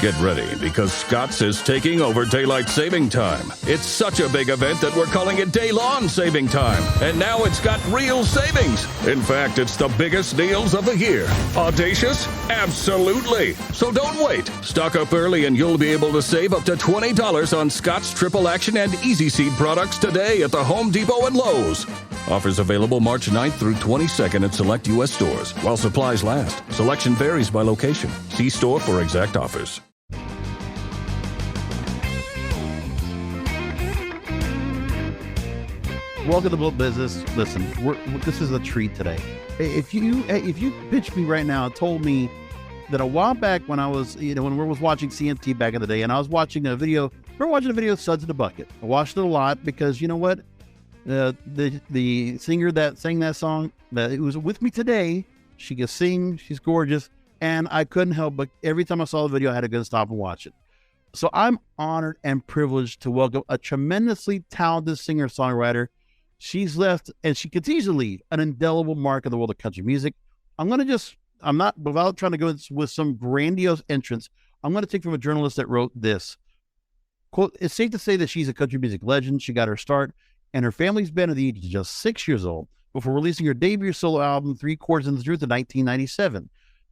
Get ready because Scott's is taking over daylight saving time. It's such a big event that we're calling it day-long saving time. And now it's got real savings. In fact, it's the biggest deals of the year. Audacious? Absolutely. So don't wait. Stock up early and you'll be able to save up to $20 on Scott's Triple Action and Easy Seed products today at the Home Depot and Lowe's. Offers available March 9th through 22nd at select U.S. stores while supplies last. Selection varies by location. See store for exact offers. Welcome to Book Business. Listen, this is a treat today. If you pitched me right now and told me that a while back when I was, when we was watching CMT back in the day, and I was watching a video, of Suds in the Bucket. I watched it a lot because you know what? The singer that sang that song, that it was with me today, she can sing, she's gorgeous, and I couldn't help but every time I saw the video, I had to go stop and watch it. So I'm honored and privileged to welcome a tremendously talented singer-songwriter. She's left, and she continues to leave, an indelible mark in the world of country music. Without trying to go with some grandiose entrance, I'm going to take from a journalist that wrote this. Quote, "It's safe to say that she's a country music legend. She got her start, and her family's been at the age of just 6 years old before releasing her debut solo album, 3 Chords and the Truth, in 1997.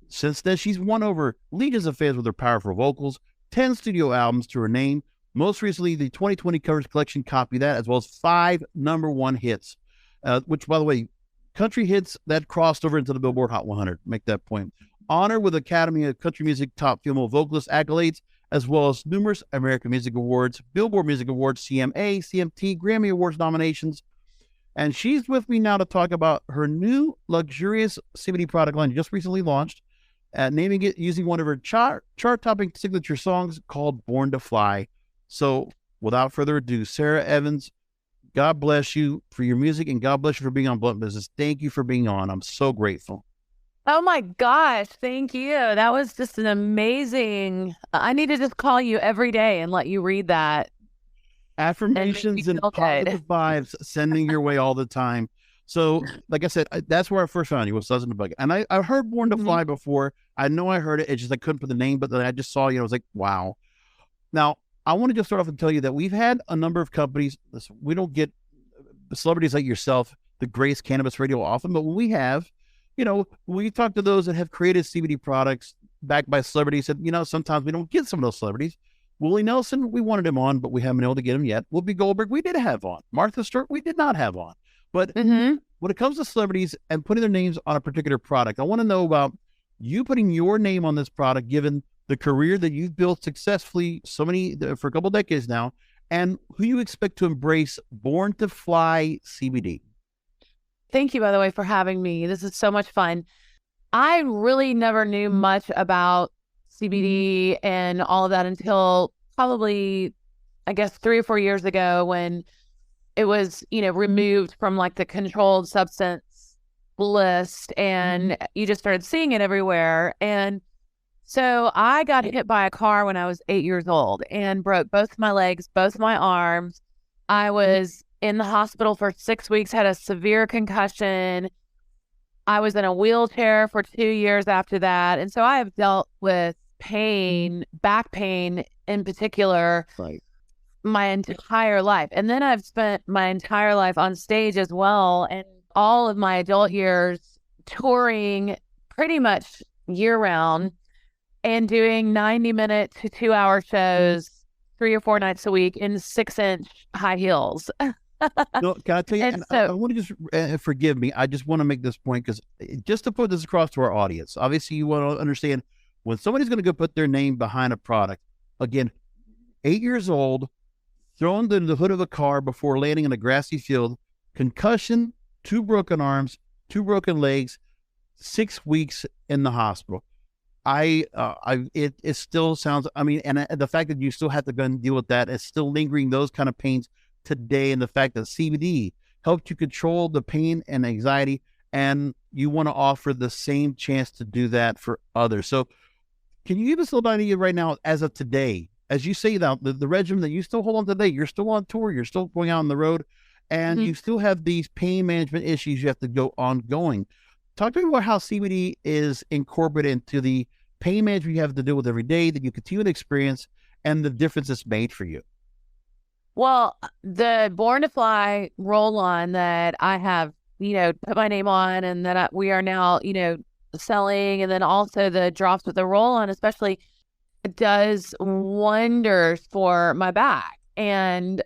Since then, she's won over legions of fans with her powerful vocals, 10 studio albums to her name. Most recently, the 2020 Covers Collection copied that, as well as 5 #1 hits, which, by the way, country hits that crossed over into the Billboard Hot 100. Make that point. Honored with Academy of Country Music Top Female Vocalist accolades, as well as numerous American Music Awards, Billboard Music Awards, CMA, CMT, Grammy Awards nominations. And she's with me now to talk about her new luxurious CBD product line just recently launched, naming it using one of her chart-topping signature songs called Born to Fly. So without further ado, Sara Evans, God bless you for your music and God bless you for being on Blunt Business. Thank you for being on. I'm so grateful. Oh my gosh, thank you. That was just an amazing, I need to just call you every day and let you read that. Affirmations and positive vibes sending your way all the time. So like I said, that's where I first found you, was Suds in the Bucket. And I heard Born to Fly before. I know I heard it. It's just I couldn't put the name, but then I just saw you. I was like, wow. Now, I want to just start off and tell you that we've had a number of companies. Listen, we don't get celebrities like yourself to grace Cannabis Radio often, but when we have, we talk to those that have created CBD products backed by celebrities, and, sometimes we don't get some of those celebrities. Willie Nelson, we wanted him on, but we haven't been able to get him yet. Whoopi Goldberg, we did have on. Martha Stewart, we did not have on. But when it comes to celebrities and putting their names on a particular product, I want to know about you putting your name on this product, given the career that you've built successfully for a couple of decades now, and who you expect to embrace Born to Fly CBD. Thank you, by the way, for having me. This is so much fun. I really never knew much about CBD and all of that until probably, I guess, 3 or 4 years ago when it was, removed from like the controlled substance list and you just started seeing it everywhere. And so I got hit by a car when I was 8 years old and broke both my legs, both my arms. I was in the hospital for 6 weeks, had a severe concussion. I was in a wheelchair for 2 years after that. And so I have dealt with pain, back pain in particular, my entire life. And then I've spent my entire life on stage as well. And all of my adult years touring pretty much year round and doing 90-minute to 2-hour shows 3 or 4 nights a week in 6-inch high heels. No, can I tell you, and I want to just forgive me. I just want to make this point because just to put this across to our audience, obviously you want to understand when somebody's going to go put their name behind a product, again, 8 years old, thrown into the hood of a car before landing in a grassy field, concussion, 2 broken arms, 2 broken legs, 6 weeks in the hospital. It still sounds, and the fact that you still have to go and deal with that is still lingering those kind of pains today. And the fact that CBD helped you control the pain and anxiety, and you want to offer the same chance to do that for others. So can you give us a little idea right now, as of today, as you say now, the regimen that you still hold on today, you're still on tour, you're still going out on the road, and you still have these pain management issues you have to go ongoing. Talk to me about how CBD is incorporated into the pain management you have to deal with every day that you continue to experience and the difference it's made for you? Well, the Born to Fly roll-on that I have, put my name on, and that we are now, selling, and then also the drops with the roll-on especially, does wonders for my back. And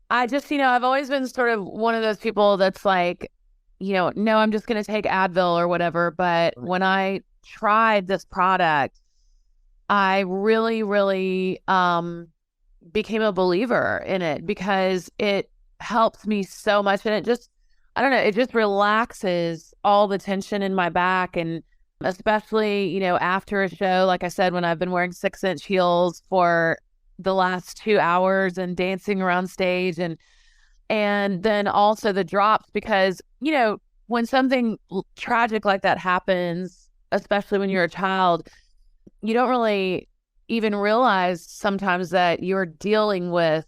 I just, I've always been sort of one of those people that's like, no, I'm just going to take Advil or whatever. But when I tried this product, I really, really became a believer in it, because it helps me so much. And it just, I don't know, it just relaxes all the tension in my back. And especially, after a show, like I said, when I've been wearing 6-inch heels for the last 2 hours and dancing around stage, and then also the drops, because, when something tragic like that happens, especially when you're a child, you don't really even realize sometimes that you're dealing with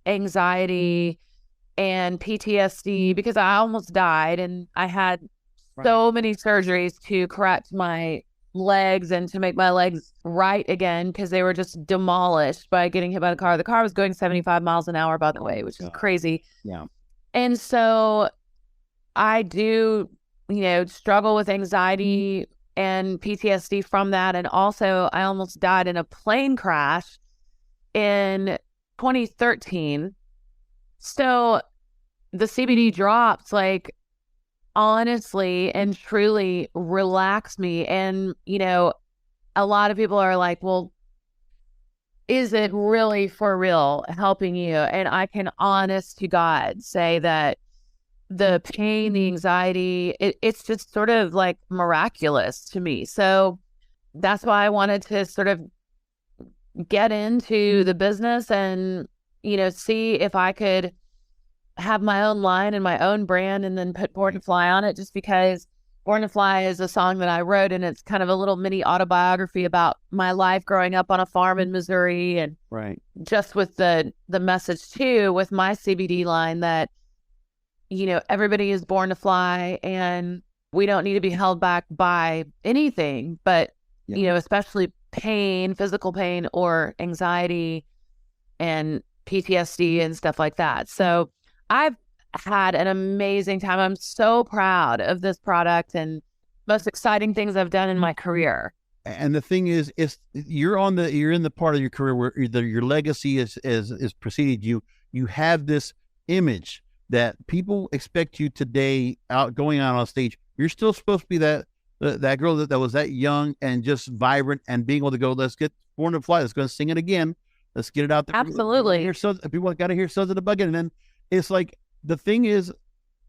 anxiety and PTSD, because I almost died, and I had so many surgeries to correct my legs and to make my legs right again, because they were just demolished by getting hit by the car. The car was going 75 miles an hour, by the way, which is crazy. Yeah. And so I do, struggle with anxiety and PTSD from that. And also I almost died in a plane crash in 2013. So the CBD drops, like, honestly and truly relax me. And, a lot of people are like, well, is it really for real helping you? And I can, honest to God, say that the pain, the anxiety, it's just sort of like miraculous to me. So that's why I wanted to sort of get into the business and, see if I could have my own line and my own brand, and then put Born to Fly on it, just because Born to Fly is a song that I wrote, and it's kind of a little mini autobiography about my life growing up on a farm in Missouri. And just with the message too, with my CBD line, that, everybody is born to fly, and we don't need to be held back by anything, but, especially pain, physical pain or anxiety and PTSD and stuff like that. So I've had an amazing time. I'm so proud of this product, and most exciting things I've done in my career. And the thing is you're in the part of your career where your legacy is preceded you. You have this image that people expect you today going out on stage. You're still supposed to be that girl that was that young and just vibrant, and being able to go, let's get Born to Fly. Let's go and sing it again. Let's get it out there. Absolutely. People got to hear Suds of the Bucket. And then it's like, the thing is,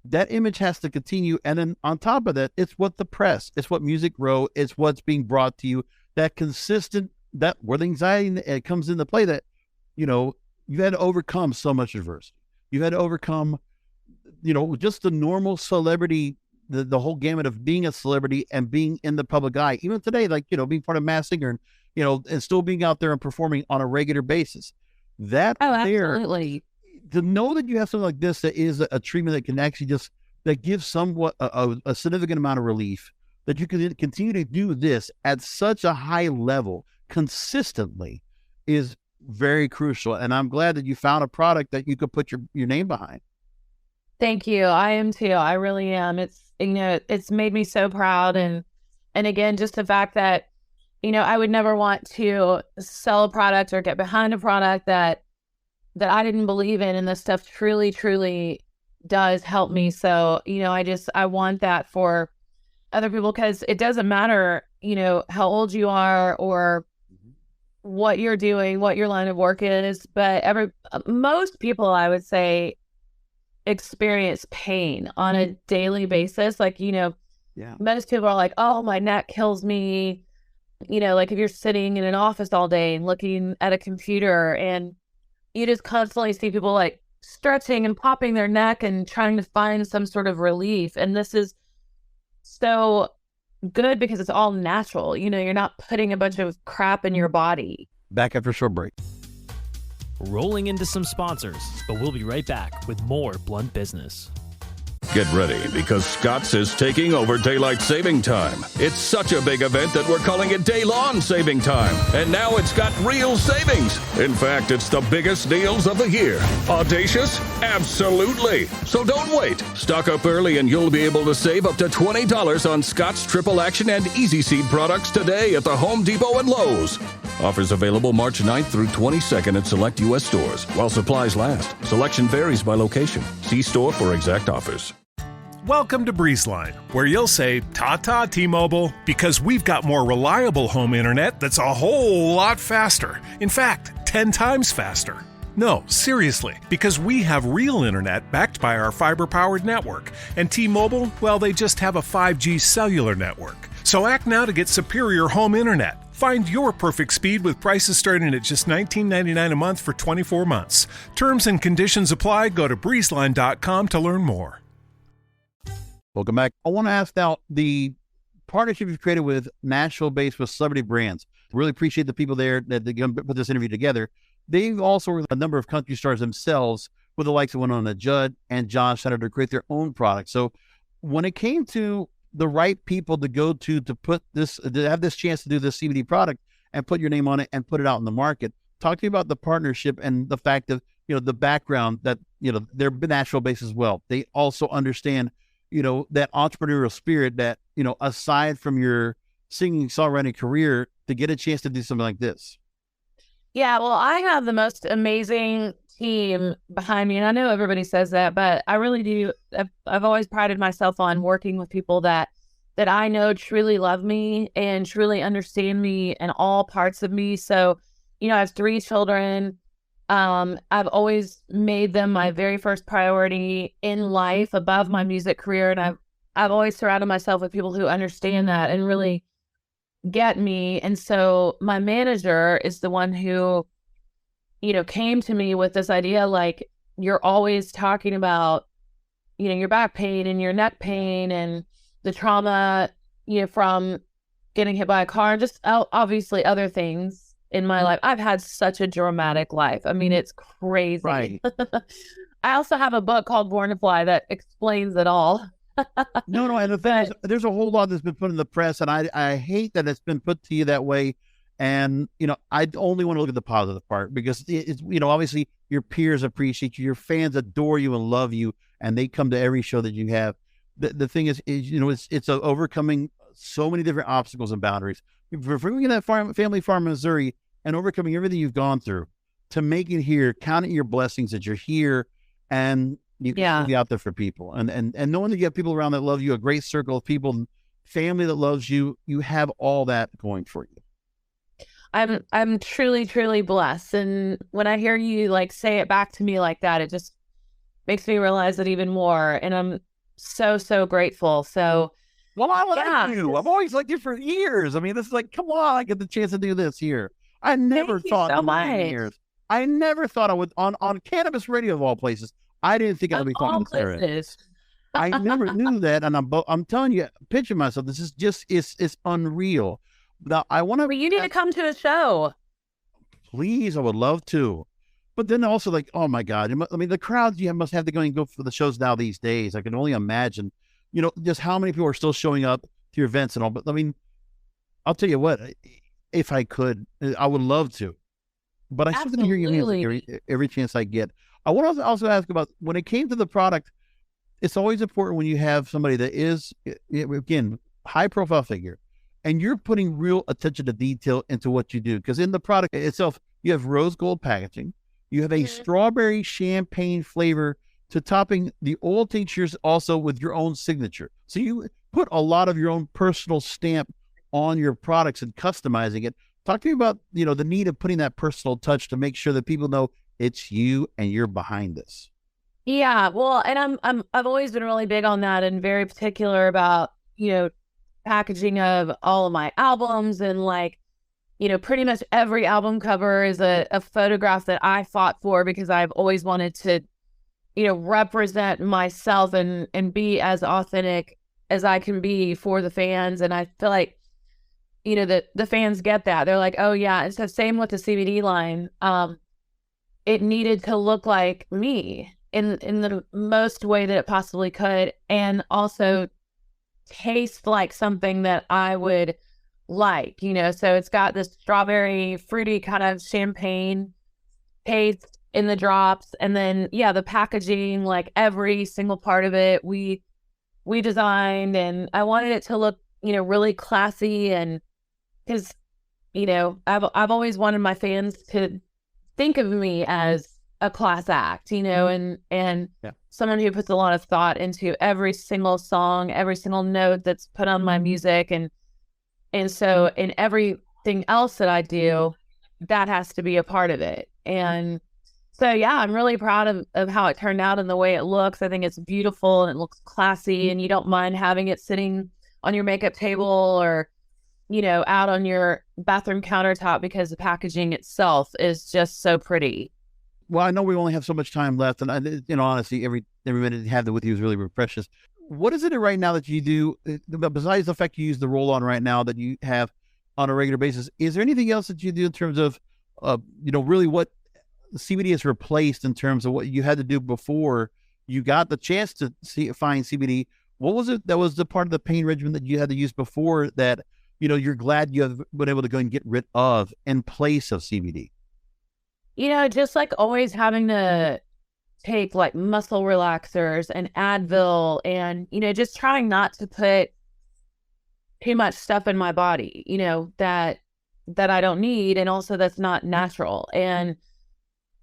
that image has to continue. And then on top of that, it's what the press, it's what Music Row, it's what's being brought to you, that consistent, that where the anxiety comes into play, that, you've had to overcome so much adversity. You've had to overcome, just the normal celebrity, the whole gamut of being a celebrity and being in the public eye. Even today, like, being part of Masked Singer, and, and still being out there and performing on a regular basis. Absolutely. To know that you have something like this, that is a treatment that can actually that gives somewhat a significant amount of relief, that you can continue to do this at such a high level consistently, is very crucial. And I'm glad that you found a product that you could put your name behind. Thank you. I am too. I really am. It's, it's made me so proud. And again, just the fact that, I would never want to sell a product or get behind a product that I didn't believe in. And this stuff truly, truly does help me. So, I want that for other people, because it doesn't matter, how old you are or what you're doing, what your line of work is. But most people, I would say, experience pain on a daily basis. Like, most people are like, oh, my neck kills me. Like if you're sitting in an office all day and looking at a computer, and you just constantly see people like stretching and popping their neck and trying to find some sort of relief. And this is so good because it's all natural. You're not putting a bunch of crap in your body. Back after a short break. Rolling into some sponsors, but we'll be right back with more Blunt Business. Get ready because Scott's is taking over daylight saving time. It's such a big event that we're calling it day-long saving time. And now it's got real savings. In fact, it's the biggest deals of the year. Audacious? Absolutely. So don't wait. Stock up early and you'll be able to save up to $20 on Scott's Triple Action and Easy Seed products today at the Home Depot and Lowe's. Offers available March 9th through 22nd at select U.S. stores while supplies last. Selection varies by location. See store for exact offers. Welcome to BreezeLine, where you'll say, "Ta-ta, T-Mobile," because we've got more reliable home internet that's a whole lot faster. In fact, 10 times faster. No, seriously, because we have real internet backed by our fiber-powered network. And T-Mobile, well, they just have a 5G cellular network. So act now to get superior home internet. Find your perfect speed with prices starting at just $19.99 a month for 24 months. Terms and conditions apply. Go to breezeline.com to learn more. Welcome back. I want to ask now the partnership you've created with Nashville-based with celebrity brands. Really appreciate the people there that put this interview together. They've also worked with a number of country stars themselves with the likes of Winona Judd and John Schneider to create their own products. So when it came to the right people to go to put this, to have this chance to do this CBD product and put your name on it and put it out in the market, talk to me about the partnership and the fact of, the background that, they're Nashville-based as well. They also understand that entrepreneurial spirit that, aside from your singing, songwriting career, to get a chance to do something like this. Yeah, well, I have the most amazing team behind me. And I know everybody says that, but I really do. I've always prided myself on working with people that I know truly love me and truly understand me and all parts of me. So, I have 3 children. I've always made them my very first priority in life above my music career. And I've always surrounded myself with people who understand that and really get me. And so my manager is the one who, came to me with this idea, like, you're always talking about, your back pain and your neck pain and the trauma, from getting hit by a car and just obviously other things in my life. I've had such a dramatic life. I mean, it's crazy. Right. I also have a book called Born to Fly that explains it all. No, and the thing is, there's a whole lot that's been put in the press, and I hate that it's been put to you that way. And, I only want to look at the positive part because it's, obviously your peers appreciate you, your fans adore you and love you, and they come to every show that you have. The thing is it's overcoming so many different obstacles and boundaries. For bringing that family farm in Missouri and overcoming everything you've gone through to make it here, counting your blessings that you're here and you can be out there for people. And knowing that you have people around that love you, a great circle of people, family that loves you, you have all that going for you. I'm truly, truly blessed. And when I hear you say it back to me like that, it just makes me realize it even more. And I'm so, so grateful. So, well, I like you. I've always liked you for years. I mean, this is come on, I get the chance to do this here. I never thought so much. Years. I never thought I would on cannabis radio of all places. I didn't think I'd be talking to Sarah. I never knew that, and I'm telling you, picture myself. This is just it's unreal. Now I want to. Well, you need to come to a show. Please, I would love to. But then also oh my God, I mean, the crowds you must have to go for the shows now these days. I can only imagine, just how many people are still showing up to your events and all. But I mean, I'll tell you what, if I could, I would love to. But I still can hear your music every chance I get. I want to also ask about when it came to the product. It's always important when you have somebody that is, again, high profile figure, and you're putting real attention to detail into what you do. Because in the product itself, you have rose gold packaging. You have a strawberry champagne flavor to topping the oil tinctures also with your own signature. So you put a lot of your own personal stamp on your products and customizing it. Talk to me about, the need of putting that personal touch to make sure that people know it's you and you're behind this. Yeah, well, and I've always been really big on that and very particular about, packaging of all of my albums and pretty much every album cover is a photograph that I fought for because I've always wanted to, represent myself and be as authentic as I can be for the fans. And I feel like, the fans get that. They're like, oh yeah, it's the same with the CBD line. It needed to look like me. in the most way that it possibly could, and also taste like something that I would like, so it's got this strawberry fruity kind of champagne taste in the drops, and then the packaging, like every single part of it we designed, and I wanted it to look really classy, and because I've always wanted my fans to think of me as a class act, and someone who puts a lot of thought into every single song, every single note that's put on my music, and so in everything else that I do, that has to be a part of it. And so I'm really proud of how it turned out and the way it looks. I think it's beautiful and it looks classy, and you don't mind having it sitting on your makeup table or out on your bathroom countertop, because the packaging itself is just so pretty. Well, I know we only have so much time left, and honestly, every minute you have with you is really precious. What is it right now that you do, besides the fact you use the roll-on right now that you have on a regular basis? Is there anything else that you do in terms of, really what CBD has replaced in terms of what you had to do before you got the chance to find CBD? What was it that was the part of the pain regimen that you had to use before that, you're glad you have been able to go and get rid of in place of CBD? Just like always having to take like muscle relaxers and Advil, and, just trying not to put too much stuff in my body, that I don't need, and also that's not natural. And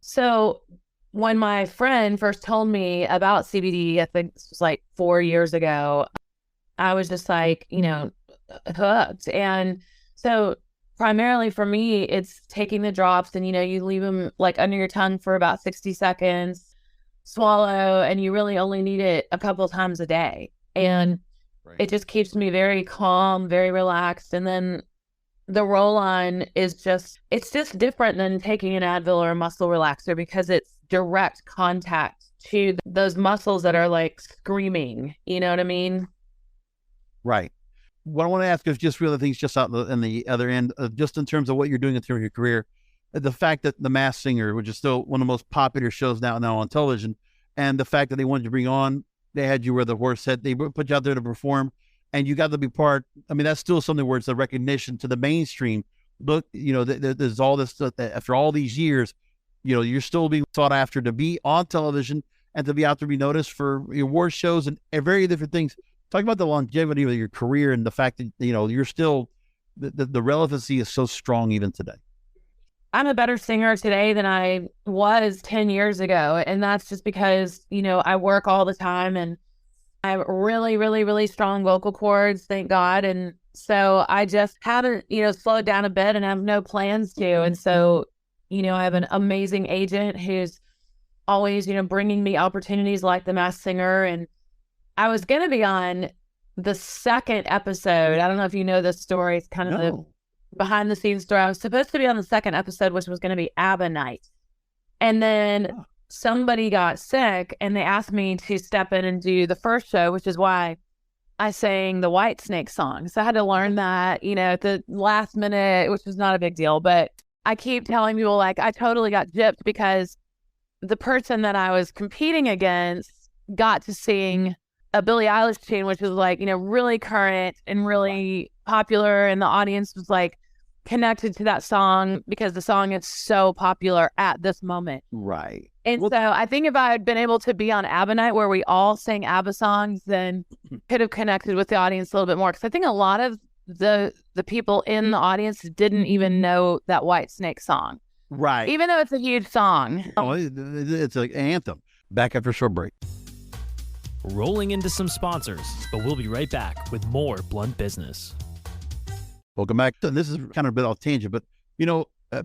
so when my friend first told me about CBD, I think this was like 4 years ago, I was just like, hooked. And so primarily for me, it's taking the drops, and, you leave them like under your tongue for about 60 seconds, swallow, and you really only need it a couple of times a day. And it just keeps me very calm, very relaxed. And then the roll-on is it's just different than taking an Advil or a muscle relaxer, because it's direct contact to those muscles that are like screaming. You know what I mean? Right. What I want to ask is just really things just out in the other end, just in terms of what you're doing in terms of your career. The fact that The Masked Singer, which is still one of the most popular shows now on television, and the fact that they wanted to bring on, they had you where the horse said, they put you out there to perform, and you got to be part. I mean, that's still something where it's a recognition to the mainstream. Look, there's all this stuff that after all these years, you're still being sought after to be on television and to be out there, be noticed for award shows and very different things. Talk about the longevity of your career and the fact that, you're still, the relevancy is so strong even today. I'm a better singer today than I was 10 years ago. And that's just because, I work all the time, and I have really, really, really strong vocal cords, thank God. And so I just haven't, slowed down a bit, and have no plans to. And so, I have an amazing agent who's always, bringing me opportunities like The Masked Singer. And I was going to be on the second episode. I don't know if you know this story. It's kind of the behind the scenes story. I was supposed to be on the second episode, which was going to be ABBA night. And then somebody got sick, and they asked me to step in and do the first show, which is why I sang the Whitesnake song. So I had to learn that, at the last minute, which was not a big deal. But I keep telling people, like, I totally got gypped, because the person that I was competing against got to sing a Billie Eilish tune, which was like, really current and really popular. And the audience was like connected to that song because the song is so popular at this moment. Right. And so I think if I had been able to be on ABBA night where we all sang ABBA songs, then could have connected with the audience a little bit more. Because I think a lot of the people in the audience didn't even know that Whitesnake song. Right. Even though it's a huge song. Oh, it's an anthem. Back after a short break. Rolling into some sponsors, but we'll be right back with more Blunt Business. Welcome back. This is kind of a bit off tangent, but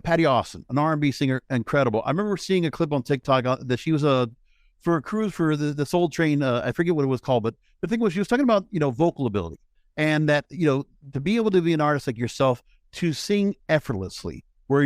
Patty Austin, an R&B singer, incredible. I remember seeing a clip on TikTok that she was for a cruise for the Soul Train. I forget what it was called, but the thing was she was talking about vocal ability, and that to be able to be an artist like yourself, to sing effortlessly, where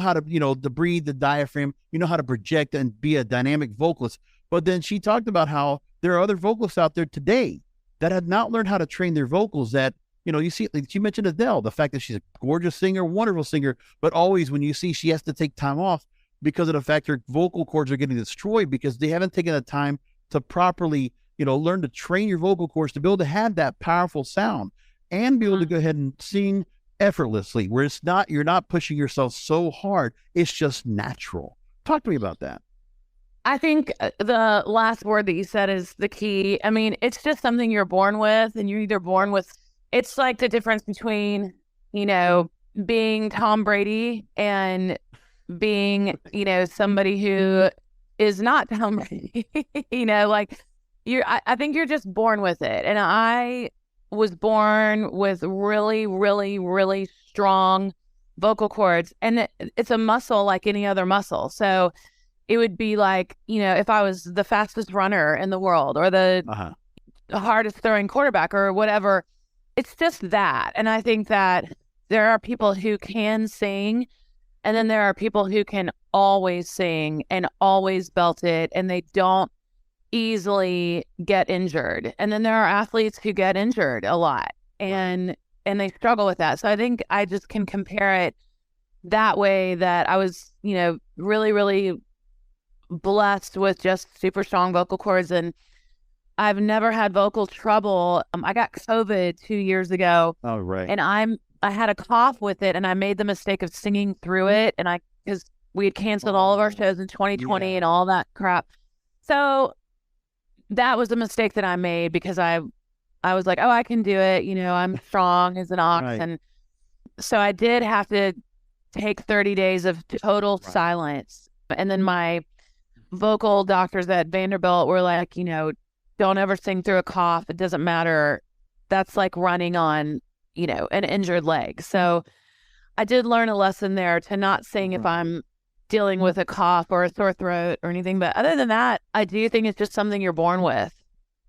how to to breathe the diaphragm, how to project and be a dynamic vocalist. But then she talked about how there are other vocalists out there today that have not learned how to train their vocals. That you see, like she mentioned Adele, the fact that she's a gorgeous singer, wonderful singer, but always when you see she has to take time off, because of the fact their vocal cords are getting destroyed because they haven't taken the time to properly, learn to train your vocal cords to be able to have that powerful sound and be able to go ahead and sing effortlessly, where you're not pushing yourself so hard. It's just natural. Talk to me about that. I think the last word that you said is the key. I mean, it's just something you're born with, and you're either born with, it's like the difference between, being Tom Brady and being, somebody who is not Tom Brady, I think you're just born with it. And I was born with really, really, really strong vocal cords, and it's a muscle like any other muscle. So it would be like, if I was the fastest runner in the world or the hardest throwing quarterback or whatever, it's just that. And I think that there are people who can sing, and then there are people who can always sing and always belt it, and they don't easily get injured. And then there are athletes who get injured a lot and they struggle with that. So I think I just can compare it that way, that I was, really, really blessed with just super strong vocal cords, and I've never had vocal trouble. I got COVID 2 years ago. Oh, right. And I had a cough with it, and I made the mistake of singing through it, and because we had canceled all of our shows in 2020 and all that crap. So that was a mistake that I made, because I was like, oh, I can do it. I'm strong as an ox. Right. And so I did have to take 30 days of total silence. And then my vocal doctors at Vanderbilt were like, don't ever sing through a cough. It doesn't matter. That's like running on, an injured leg. So I did learn a lesson there to not sing if I'm dealing with a cough or a sore throat or anything. But other than that, I do think it's just something you're born with.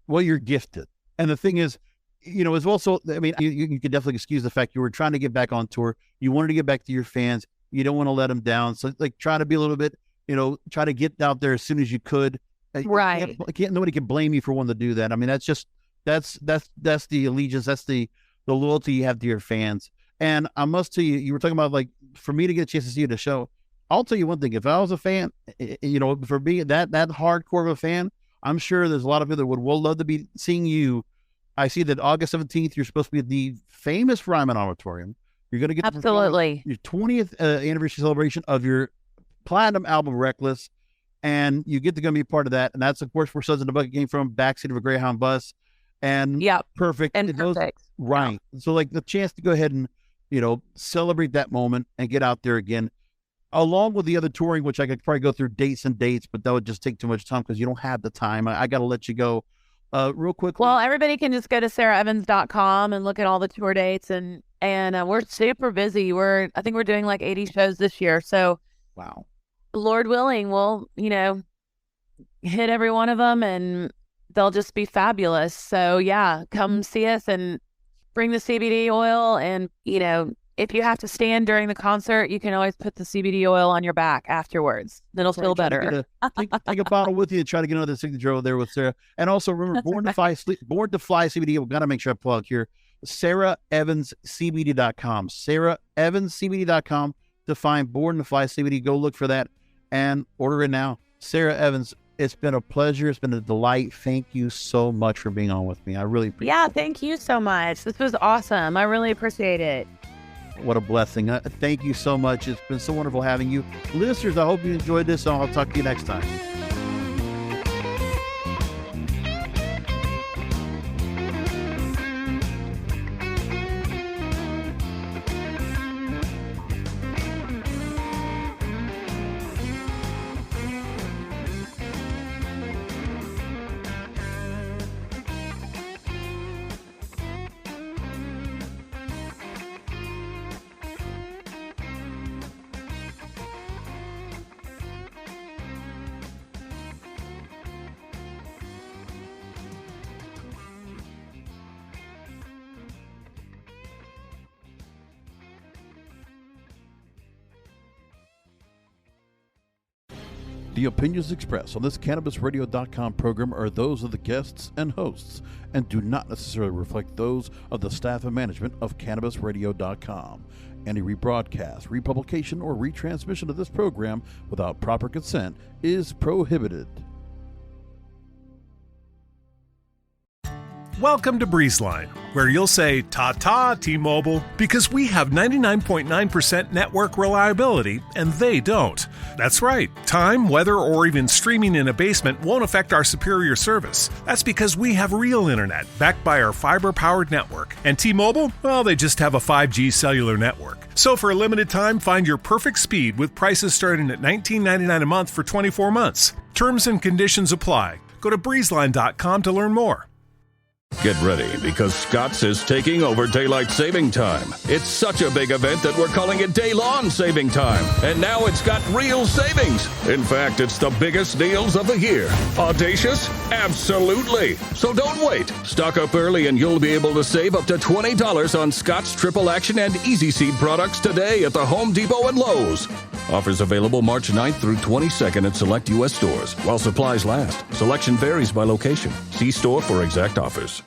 Well, you're gifted. And the thing is, it's also, I mean, you could definitely excuse the fact you were trying to get back on tour. You wanted to get back to your fans. You don't want to let them down. So try to be a little bit, try to get out there as soon as you could. Right. Nobody can blame you for wanting to do that. I mean, that's the allegiance. That's the loyalty you have to your fans. And I must tell you, you were talking about for me to get a chance to see you at the show. I'll tell you one thing. If I was a fan, for me, that hardcore of a fan, I'm sure there's a lot of people that would love to be seeing you. I see that August 17th, you're supposed to be at the famous Ryman Auditorium. You're going to get absolutely your 20th anniversary celebration of your platinum album, Reckless. And you get to go be part of that. And that's, of course, where Suds in the Bucket came from, backseat of a Greyhound bus. And perfect. And perfect. Right. So the chance to go ahead and, celebrate that moment and get out there again, along with the other touring, which I could probably go through dates, but that would just take too much time because you don't have the time. I got to let you go real quick. Well, everybody can just go to saraevans.com and look at all the tour dates. And we're super busy. I think we're doing 80 shows this year. So wow. Lord willing, we'll, hit every one of them, and they'll just be fabulous. So yeah, come see us and bring the CBD oil. And, if you have to stand during the concert, you can always put the CBD oil on your back afterwards. It'll feel better. Take a bottle with you and try to get another signature over there with Sarah. And also remember, Born to Fly CBD. We've got to make sure I plug here. SaraEvansCBD.com. SaraEvansCBD.com to find Born to Fly CBD. Go look for that and order it now. Sara Evans, it's been a pleasure. It's been a delight. Thank you so much for being on with me. I really appreciate it. Yeah, thank you so much. This was awesome. I really appreciate it. What a blessing. Thank you so much. It's been so wonderful having you. Listeners, I hope you enjoyed this, and I'll talk to you next time. The opinions expressed on this CannabisRadio.com program are those of the guests and hosts and do not necessarily reflect those of the staff and management of CannabisRadio.com. Any rebroadcast, republication, or retransmission of this program without proper consent is prohibited. Welcome to BreezeLine, where you'll say ta-ta T-Mobile because we have 99.9% network reliability and they don't. That's right. Time, weather, or even streaming in a basement won't affect our superior service. That's because we have real internet backed by our fiber-powered network. And T-Mobile, well, they just have a 5G cellular network. So for a limited time, find your perfect speed with prices starting at $19.99 a month for 24 months. Terms and conditions apply. Go to breezeline.com to learn more. Get ready, because Scott's is taking over Daylight Saving Time. It's such a big event that we're calling it Day-Long Saving Time. And now it's got real savings. In fact, it's the biggest deals of the year. Audacious? Absolutely. So don't wait. Stock up early and you'll be able to save up to $20 on Scott's Triple Action and Easy Seed products today at the Home Depot and Lowe's. Offers available March 9th through 22nd at select U.S. stores while supplies last. Selection varies by location. See store for exact offers.